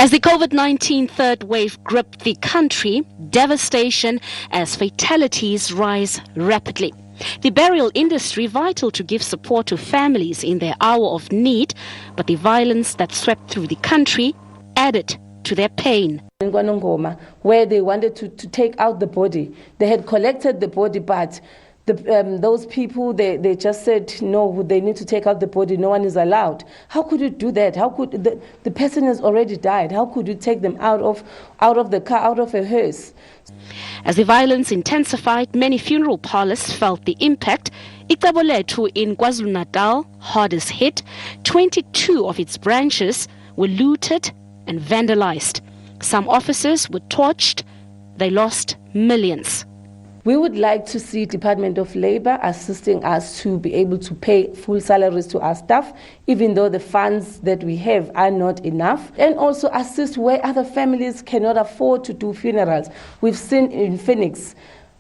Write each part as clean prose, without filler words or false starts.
As the COVID-19 third wave gripped the country, devastation as fatalities rise rapidly. The burial industry vital to give support to families in their hour of need, but the violence that swept through the country added to their pain. In KwaNongoma, where they wanted to take out the body, they had collected the body, but those people, they just said no, they need to take out the body, no one is allowed. How could you do that? How could the person has already died? How could you take them out of the car, out of a hearse? As the violence intensified, many funeral parlours felt the impact. Expedite in KwaZulu-Natal, hardest hit, 22 of its branches were looted and vandalized. Some offices were torched. They lost millions. We would like to see Department of Labour assisting us to be able to pay full salaries to our staff, even though the funds that we have are not enough, and also assist where other families cannot afford to do funerals. We've seen in Phoenix,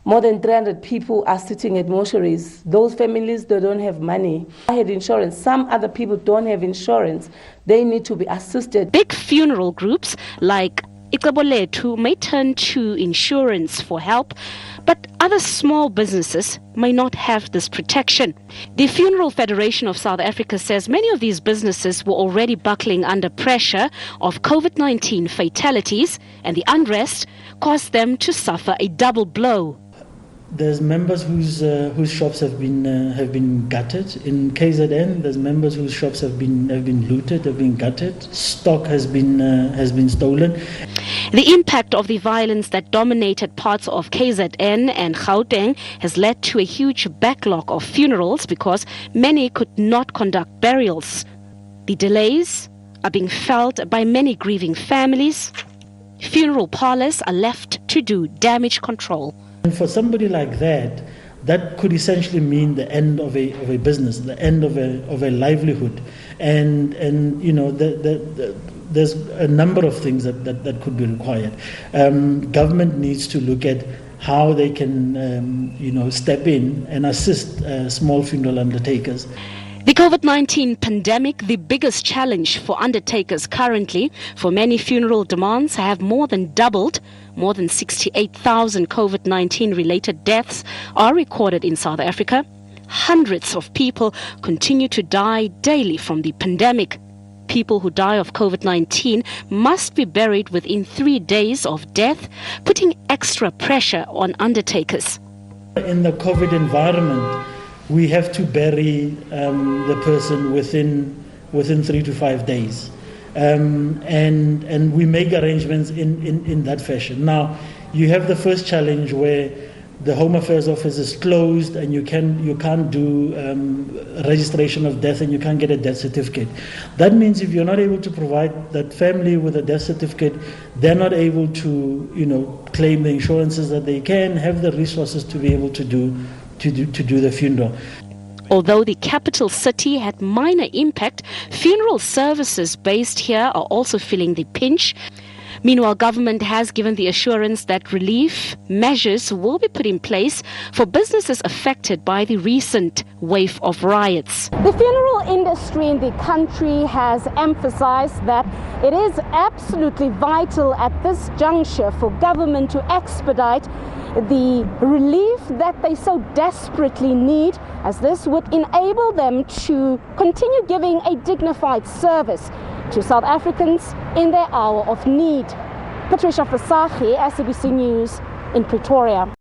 more than 300 people are sitting at mortuaries. Those families, they don't have money. I had insurance. Some other people don't have insurance. They need to be assisted. Big funeral groups like Expedite may turn to insurance for help, but other small businesses may not have this protection. The Funeral Federation of South Africa says many of these businesses were already buckling under pressure of COVID-19 fatalities, and the unrest caused them to suffer a double blow. There's members whose shops have been gutted. In KZN, there's members whose shops have been looted, have been gutted. Stock has been stolen. The impact of the violence that dominated parts of KZN and Gauteng has led to a huge backlog of funerals because many could not conduct burials. The delays are being felt by many grieving families. Funeral parlours are left to do damage control. And for somebody like that, that could essentially mean the end of a business, the end of a livelihood, and you know there's a number of things that could be required. Government needs to look at how they can step in and assist small funeral undertakers. The COVID-19 pandemic, the biggest challenge for undertakers currently. For many, funeral demands have more than doubled. More than 68,000 COVID-19 related deaths are recorded in South Africa. Hundreds of people continue to die daily from the pandemic. People who die of COVID-19 must be buried within 3 days of death, putting extra pressure on undertakers. In the COVID environment, we have to bury the person within 3 to 5 days. And we make arrangements in that fashion. Now, you have the first challenge where the Home Affairs Office is closed and you can't do registration of death and you can't get a death certificate. That means if you're not able to provide that family with a death certificate, they're not able to claim the insurances that they can, have the resources to be able to do the funeral. Although the capital city had minor impact, funeral services based here are also feeling the pinch. Meanwhile, government has given the assurance that relief measures will be put in place for businesses affected by the recent wave of riots. The funeral industry in the country has emphasized that it is absolutely vital at this juncture for government to expedite the relief that they so desperately need, as this would enable them to continue giving a dignified service to South Africans in their hour of need. Patricia Fasagi, SABC News in Pretoria.